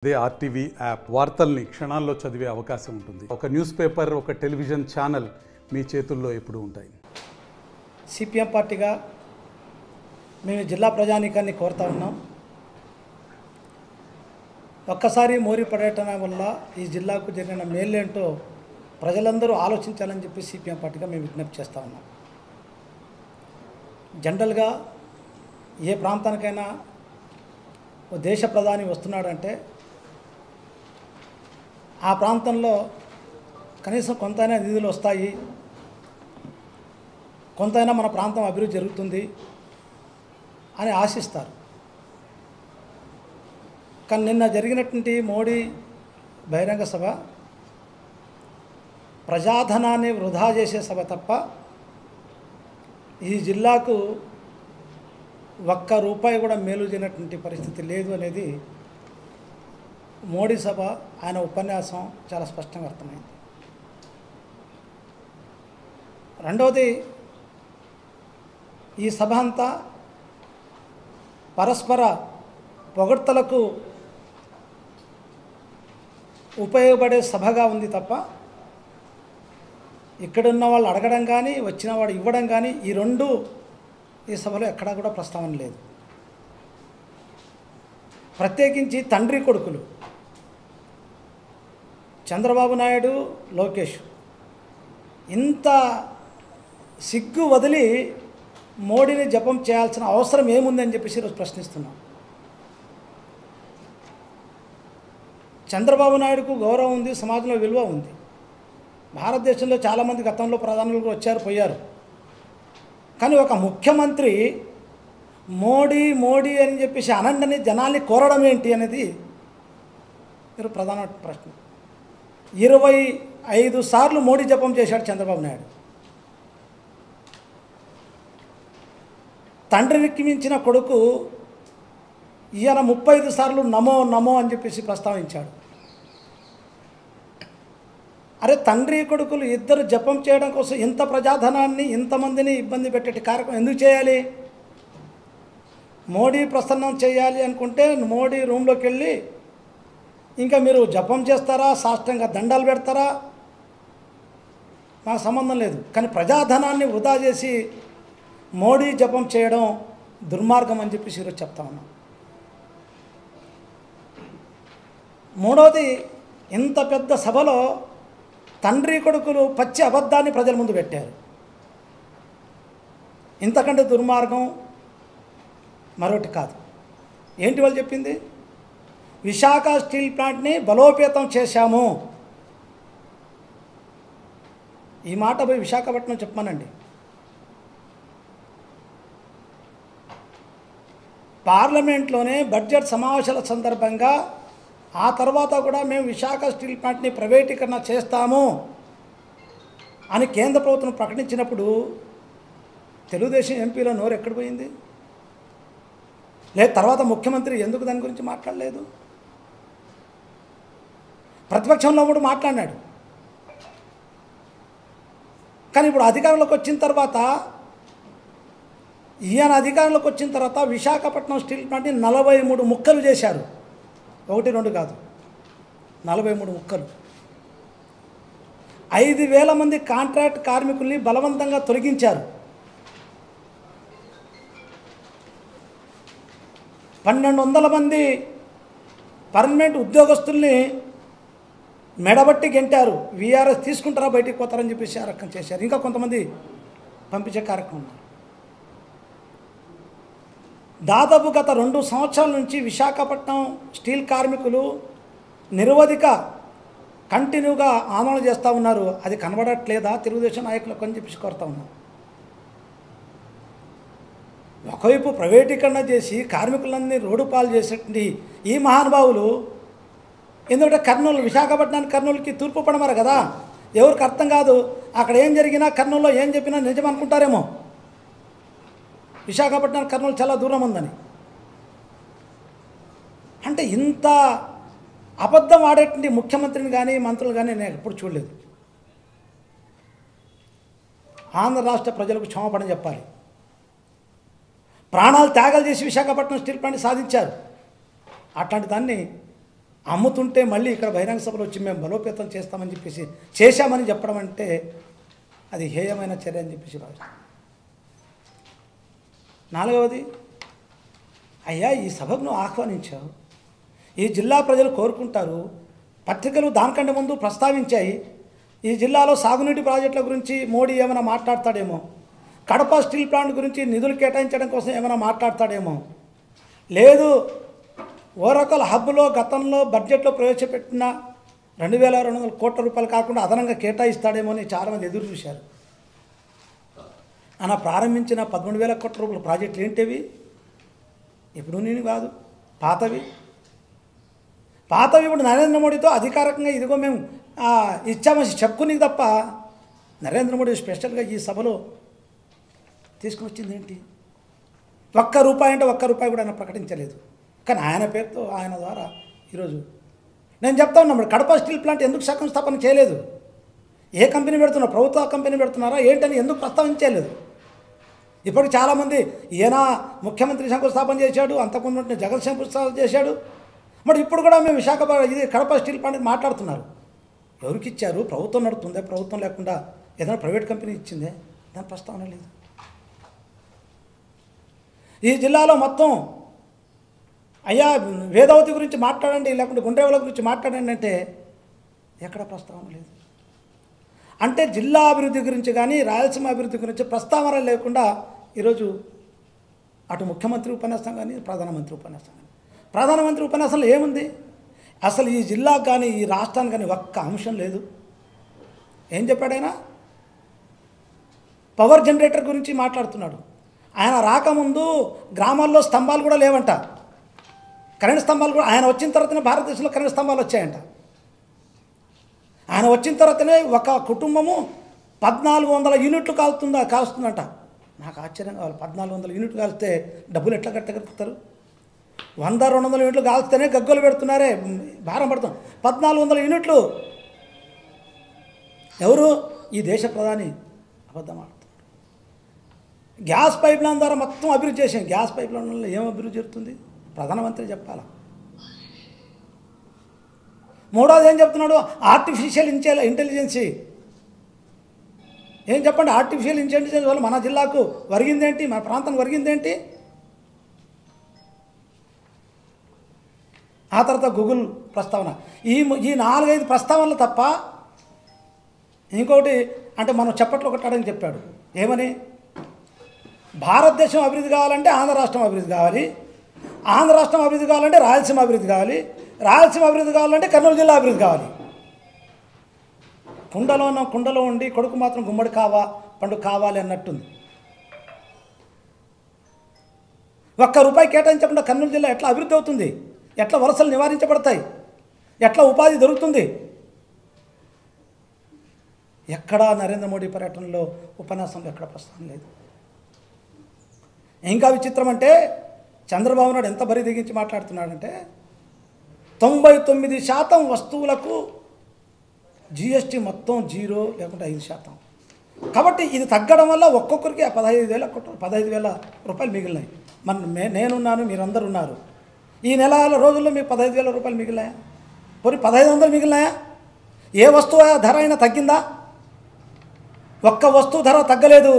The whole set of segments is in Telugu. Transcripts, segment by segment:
అదే ఆర్టీవీ యాప్ వార్తల్ని క్షణాల్లో చదివే అవకాశం ఉంటుంది. ఒక న్యూస్ పేపర్, ఒక టెలివిజన్ ఛానల్ మీ చేతుల్లో ఎప్పుడూ ఉంటాయి. సిపిఎం పార్టీగా మేము జిల్లా ప్రజానీకాన్ని కోరుతా ఉన్నాం. ఒక్కసారి మోరీ పర్యటన వల్ల ఈ జిల్లాకు జరిగిన మేలేంటో ప్రజలందరూ ఆలోచించాలని చెప్పి సిపిఎం పార్టీగా మేము విజ్ఞప్తి చేస్తూ ఉన్నాం. జనరల్గా ఏ ప్రాంతానికైనా ఓ దేశ ప్రధాని వస్తున్నాడంటే ఆ ప్రాంతంలో కనీసం కొంతైనా నిధులు వస్తాయి, కొంతైనా మన ప్రాంతం అభివృద్ధి జరుగుతుంది అని ఆశిస్తారు. కానీ నిన్న జరిగినటువంటి మోడీ బహిరంగ సభ ప్రజాధనాన్ని వృధా చేసే సభ తప్ప ఈ జిల్లాకు ఒక్క రూపాయి కూడా మేలు చేయనటువంటి పరిస్థితి లేదు అనేది మోడీ సభ ఆయన ఉపన్యాసం చాలా స్పష్టంగా అర్థమైంది. రెండవది, ఈ సభ అంతా పరస్పర పొగడ్తలకు ఉపయోగపడే సభగా ఉంది తప్ప ఇక్కడున్న వాళ్ళు అడగడం కానీ వచ్చిన వాడు ఇవ్వడం కానీ ఈ రెండు ఈ సభలో ఎక్కడా కూడా ప్రస్తావన లేదు. ప్రత్యేకించి తండ్రి కొడుకులు చంద్రబాబు నాయుడు, లోకేష్ ఇంత సిగ్గు వదిలి మోడీని జపం చేయాల్సిన అవసరం ఏముందని చెప్పేసి ఈరోజు ప్రశ్నిస్తున్నాం. చంద్రబాబు నాయుడుకు గౌరవం ఉంది, సమాజంలో విలువ ఉంది. భారతదేశంలో చాలామంది గతంలో ప్రధానులు వచ్చారు పోయారు. కానీ ఒక ముఖ్యమంత్రి మోడీ మోడీ అని చెప్పేసి అనండని జనాల్ని కోరడం ఏంటి అనేది మీరు ప్రధాన ప్రశ్న. 25 సార్లు మోడీ జపం చేశాడు చంద్రబాబు నాయుడు. తండ్రికి మించిన కొడుకు ఈయన 35 సార్లు నమో నమో అని చెప్పేసి ప్రస్తావించాడు. అరే, తండ్రి కొడుకులు ఇద్దరు జపం చేయడం కోసం ఇంత ప్రజాధనాన్ని ఇంతమందిని ఇబ్బంది పెట్టే కార్యక్రమం ఎందుకు చేయాలి? మోడీ ప్రసన్నం చేయాలి అనుకుంటే మోడీ రూమ్లోకి వెళ్ళి ఇంకా మీరు జపం చేస్తారా, సాష్టంగా దండాలు పెడతారా, మాకు సంబంధం లేదు. కానీ ప్రజాధనాన్ని వృధా చేసి మోడీ జపం చేయడం దుర్మార్గం అని చెప్పేసి ఈరోజు చెప్తా ఉన్నాం. మూడవది, ఇంత పెద్ద సభలో తండ్రి కొడుకులు పచ్చి అబద్ధాన్ని ప్రజల ముందు పెట్టారు. ఇంతకంటే దుర్మార్గం మరొకటి కాదు. ఏంటి వాళ్ళు చెప్పింది? విశాఖ స్టీల్ ప్లాంట్ని బలోపేతం చేశాము. ఈ మాట పోయి విశాఖపట్నం చెప్పమనండి. పార్లమెంట్లోనే బడ్జెట్ సమావేశాల సందర్భంగా ఆ తర్వాత కూడా మేము విశాఖ స్టీల్ ప్లాంట్ని ప్రైవేటీకరణ చేస్తాము అని కేంద్ర ప్రభుత్వం ప్రకటించినప్పుడు తెలుగుదేశం ఎంపీలో నోరు ఎక్కడ పోయింది? లేదు తర్వాత ముఖ్యమంత్రి ఎందుకు దాని గురించి మాట్లాడలేదు? ప్రతిపక్షంలో కూడా మాట్లాడినాడు. కానీ ఇప్పుడు అధికారంలోకి వచ్చిన తర్వాత ఈయన అధికారంలోకి వచ్చిన తర్వాత విశాఖపట్నం స్టీల్ ప్లాంట్ని 43 ముక్కలు చేశారు. 1, 2 కాదు, 43 ముక్కలు. 5,000 మంది కాంట్రాక్ట్ కార్మికుల్ని బలవంతంగా తొలగించారు. 1,200 మంది పర్మనెంట్ ఉద్యోగస్తుల్ని మెడబట్టి గెంటారు. వీఆర్ఎస్ తీసుకుంటారా బయటికి పోతారని చెప్పేసి ఆ రకం చేశారు. ఇంకా కొంతమంది పంపించే కార్యక్రమం. దాదాపు గత 2 సంవత్సరాల నుంచి విశాఖపట్నం స్టీల్ కార్మికులు నిరవధిక కంటిన్యూగా ఆందోళన చేస్తూ ఉన్నారు. అది కనబడట్లేదా తెలుగుదేశం నాయకులకు అని చెప్పేసి కోరుతా ఉన్నాం. ఒకవైపు ప్రైవేటీకరణ చేసి కార్మికులన్నీ రోడ్డు పాలు చేసేటువంటి ఈ మహానుభావులు, ఎందుకంటే కర్నూలు, విశాఖపట్నానికి కర్నూలుకి తూర్పు పడమర కదా, ఎవరికి అర్థం కాదు. అక్కడ ఏం జరిగినా కర్నూలులో ఏం చెప్పినా నిజం అనుకుంటారేమో. విశాఖపట్నానికి కర్నూలు చాలా దూరం ఉందని. అంటే ఇంత అబద్ధం ఆడేటువంటి ముఖ్యమంత్రిని కానీ మంత్రులు కానీ నేను ఎప్పుడు చూడలేదు. ఆంధ్ర రాష్ట్ర ప్రజలకు క్షమాపణ చెప్పాలి. ప్రాణాలు త్యాగాలు చేసి విశాఖపట్నం స్టీల్ ప్లాంట్ సాధించారు. అట్లాంటి దాన్ని అమ్ముతుంటే మళ్ళీ ఇక్కడ బహిరంగ సభలో వచ్చి మేము బలోపేతం చేస్తామని చెప్పేసి చేశామని చెప్పడం అంటే అది హేయమైన చర్య అని చెప్పేసి భావిస్తాం. నాలుగవది, అయ్యా ఈ సభకు నువ్వు ఆహ్వానించావు, ఈ జిల్లా ప్రజలు కోరుకుంటారు, పత్రికలు దానికంటే ముందు ప్రస్తావించాయి, ఈ జిల్లాలో సాగునీటి ప్రాజెక్టుల గురించి మోడీ ఏమైనా మాట్లాడతాడేమో, కడప స్టీల్ ప్లాంట్ గురించి నిధులు కేటాయించడం కోసం ఏమైనా మాట్లాడతాడేమో, లేదు ఓరకల్ హబ్లో గతంలో బడ్జెట్లో ప్రవేశపెట్టిన 2200 కోట్ల రూపాయలు కాకుండా అదనంగా కేటాయిస్తాడేమో అని చాలామంది ఎదురు చూశారు. ఆయన ప్రారంభించిన 13,000 కోట్ల రూపాయల ప్రాజెక్టులు ఏంటివి? ఇప్పుడు నేను కాదు, పాతవి ఇప్పుడు నరేంద్ర మోడీతో అధికారికంగా ఇదిగో మేము ఇచ్చామని చెప్పుకుని తప్ప నరేంద్ర మోడీ స్పెషల్గా ఈ సభలో తీసుకుని వచ్చింది ఏంటి? ₹1 అంటే ₹1 కూడా ఆయన ప్రకటించలేదు. కానీ ఆయన పేరుతో ఆయన ద్వారా ఈరోజు నేను చెప్తా ఉన్నాను, కడప స్టీల్ ప్లాంట్ ఎందుకు శంకుస్థాపన చేయలేదు? ఏ కంపెనీ పెడుతున్నారు? ప్రభుత్వ కంపెనీ పెడుతున్నారా ఏంటని ఎందుకు ప్రస్తావించలేదు? ఇప్పటికి చాలామంది ఈయన ముఖ్యమంత్రి శంకుస్థాపన చేశాడు, అంతకుముందు జగన్ శంకుస్థాపన చేశాడు, మరి ఇప్పుడు కూడా మేము ఇది కడప స్టీల్ ప్లాంట్ మాట్లాడుతున్నారు. ఎవరికి ఇచ్చారు? ప్రభుత్వం నడుతుందే, ప్రభుత్వం లేకుండా ఏదైనా ప్రైవేట్ కంపెనీ ఇచ్చిందే? దాని ప్రస్తావన లేదు. ఈ జిల్లాలో మొత్తం అయ్యా వేదావతి గురించి మాట్లాడండి, లేకుంటే గుండ్రేవుల గురించి మాట్లాడండి అంటే ఎక్కడ ప్రస్తావన లేదు. అంటే జిల్లా అభివృద్ధి గురించి కానీ రాయలసీమ అభివృద్ధి గురించి ప్రస్తావన లేకుండా ఈరోజు అటు ముఖ్యమంత్రి ఉపన్యాసం కానీ ప్రధానమంత్రి ఉపన్యాసం కానీ, ప్రధానమంత్రి ఉపన్యాసంలో ఏముంది? అసలు ఈ జిల్లాకు కానీ ఈ రాష్ట్రానికి కానీ ఒక్క అంశం లేదు. ఏం చెప్పాడైనా? పవర్ జనరేటర్ గురించి మాట్లాడుతున్నాడు. ఆయన రాకముందు గ్రామాల్లో స్తంభాలు కూడా లేవంట, కరెంటు స్తంభాలు కూడా. ఆయన వచ్చిన తర్వాతనే భారతదేశంలో కరెంటు స్తంభాలు వచ్చాయంట. ఆయన వచ్చిన తర్వాతనే ఒక కుటుంబము 1400 యూనిట్లు కాలుస్తుందంట. నాకు ఆశ్చర్యం కావాలి, 1400 యూనిట్లు కాల్స్తే డబ్బులు ఎట్లా కట్టగలుగుతారు? 100-200 యూనిట్లు కాల్స్తేనే గగ్గోలు పెడుతున్నారే, భారం పడుతుంది. 1400 యూనిట్లు ఎవరు? ఈ దేశ ప్రధాని అబద్ధం ఆడుతున్నారు. గ్యాస్ పైప్ లైన్ ద్వారా మొత్తం అభివృద్ధి చేసాం. గ్యాస్ పైప్ లైన్ వల్ల ఏం అభివృద్ధి జరుగుతుంది? ప్రధానమంత్రి చెప్పాలా. మూడోది ఏం చెప్తున్నాడు? Artificial intelligence. ఏం చెప్పండి? ఆర్టిఫిషియల్ ఇంటెలిజెన్స్ వల్ల మన జిల్లాకు ఒరిగిందేంటి? మన ప్రాంతానికి ఒరిగిందేంటి? ఆ తర్వాత గూగుల్ ప్రస్తావన. ఈ 4-5 ప్రస్తావనలు తప్ప ఇంకొకటి అంటే మనం చెప్పట్లు ఒకటాడని చెప్పాడు. ఏమని? భారతదేశం అభివృద్ధి కావాలంటే ఆంధ్ర రాష్ట్రం అభివృద్ధి కావాలి, ఆంధ్ర రాష్ట్రం అభివృద్ధి కావాలంటే రాయలసీమ అభివృద్ధి కావాలి, రాయలసీమ అభివృద్ధి కావాలంటే కర్నూలు జిల్లా అభివృద్ధి కావాలి. కుండలో ఉండి కొడుకు మాత్రం గుమ్మడి పండు కావాలి అన్నట్టుంది. ₹1 కేటాయించకుండా కర్నూలు జిల్లా ఎట్లా అభివృద్ధి అవుతుంది? ఎట్లా వలసలు నివారించబడతాయి? ఎట్లా ఉపాధి దొరుకుతుంది? ఎక్కడా నరేంద్ర మోడీ పర్యటనలో ఉపన్యాసంలో ఎక్కడ ప్రస్తావన లేదు. ఇంకా విచిత్రం అంటే చంద్రబాబు నాయుడు ఎంత బరి తెగించి మాట్లాడుతున్నాడంటే 99% వస్తువులకు GST మొత్తం 0 లేకుంటే 5%. కాబట్టి ఇది తగ్గడం వల్ల ఒక్కొక్కరికి 15,000 రూపాయలు మిగిలినాయి. నేనున్నాను, మీరందరూ ఉన్నారు. ఈ నెల రోజుల్లో మీకు 15,000 రూపాయలు మిగిలినాయా? పోనీ 1,500 మిగిలినాయా? ఏ వస్తువు ధర అయినా తగ్గిందా? ఒక్క వస్తువు ధర తగ్గలేదు.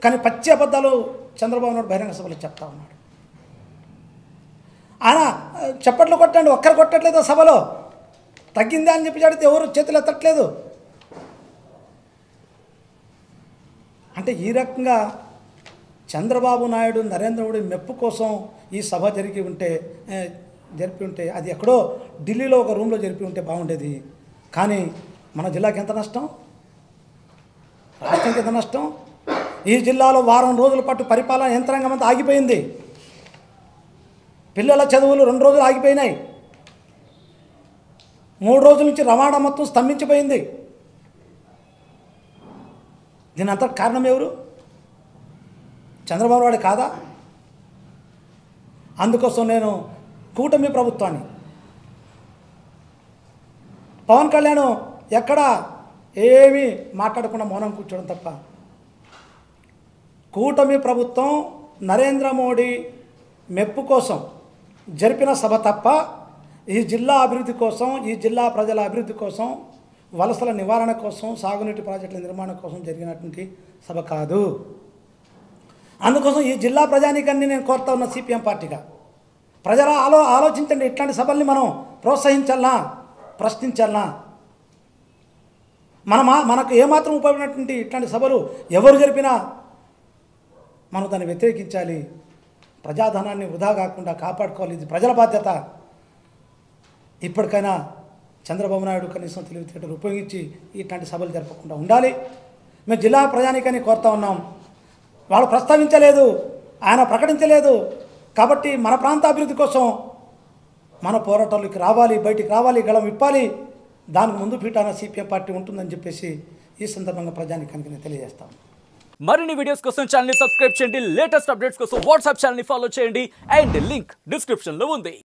కానీ పచ్చి అబద్ధాలు చంద్రబాబు నాయుడు బహిరంగ సభలో చెప్తా ఉన్నాడు. ఆయన చప్పట్లు కొట్టండి, ఒక్కరు కొట్టట్లేదు సభలో. తగ్గిందా అని చెప్పి అడిగితే ఎవరు చేతులు ఎత్తట్లేదు. అంటే ఈ రకంగా చంద్రబాబు నాయుడు నరేంద్ర మోడీ మెప్పు కోసం ఈ సభ జరిపి ఉంటే అది ఎక్కడో ఢిల్లీలో ఒక రూమ్లో జరిపి ఉంటే బాగుండేది. కానీ మన జిల్లాకి ఎంత నష్టం, రాష్ట్రానికి ఎంత నష్టం. ఈ జిల్లాలో వారం రోజుల పాటు పరిపాలన యంత్రాంగం అంతా ఆగిపోయింది. పిల్లల చదువులు 2 రోజులు ఆగిపోయినాయి. 3 రోజుల నుంచి రవాణా మొత్తం స్తంభించిపోయింది. దీని అంతా కారణం ఎవరు? చంద్రబాబు నాయుడు కాదా? అందుకోసం నేను కూటమి ప్రభుత్వాన్ని, పవన్ కళ్యాణ్ ఎక్కడ ఏమీ మాట్లాడకుండా మౌనం కూర్చోవడం తప్ప, కూటమి ప్రభుత్వం నరేంద్ర మోడీ మెప్పు కోసం జరిపిన సభ తప్ప ఈ జిల్లా అభివృద్ధి కోసం, ఈ జిల్లా ప్రజల అభివృద్ధి కోసం, వలసల నివారణ కోసం, సాగునీటి ప్రాజెక్టుల నిర్మాణం కోసం జరిగినటువంటి సభ కాదు. అందుకోసం ఈ జిల్లా ప్రజానీకాన్ని నేను కోరుతా ఉన్న సిపిఎం పార్టీగా, ప్రజల ఆలోచించండి. ఇట్లాంటి సభల్ని మనం ప్రోత్సహించాలనా, ప్రశ్నించాలనా? మనకు ఏమాత్రం ఉపయోగపడినటువంటి ఇట్లాంటి సభలు ఎవరు జరిపినా మనం దాన్ని వ్యతిరేకించాలి. ప్రజాధనాన్ని వృధా కాకుండా కాపాడుకోవాలి. ఇది ప్రజల బాధ్యత. ఇప్పటికైనా చంద్రబాబు నాయుడు కనీసం తెలివితేటలు ఉపయోగించి ఇట్లాంటి సభలు జరపకుండా ఉండాలి. మేము జిల్లా ప్రజానీకాన్ని కోరుతా ఉన్నాం. వాళ్ళు ప్రస్తావించలేదు, ఆయన ప్రకటించలేదు. కాబట్టి మన ప్రాంత అభివృద్ధి కోసం మన పోరాటాలకు రావాలి, బయటికి రావాలి, గళం విప్పాలి. దానికి ముందు పీఠాన సిపిఎం పార్టీ ఉంటుందని చెప్పేసి ఈ సందర్భంగా ప్రజానీకానికి నేను తెలియజేస్తాను. మరిన్ని వీడియోస్ కోసం ఛానల్ ని సబ్స్క్రైబ్ చేయండి. లేటెస్ట్ అప్డేట్స్ కోసం వాట్సాప్ ఛానల్ ని ఫాలో చేయండి. అండ్ లింక్ డిస్క్రిప్షన్ లో ఉంది.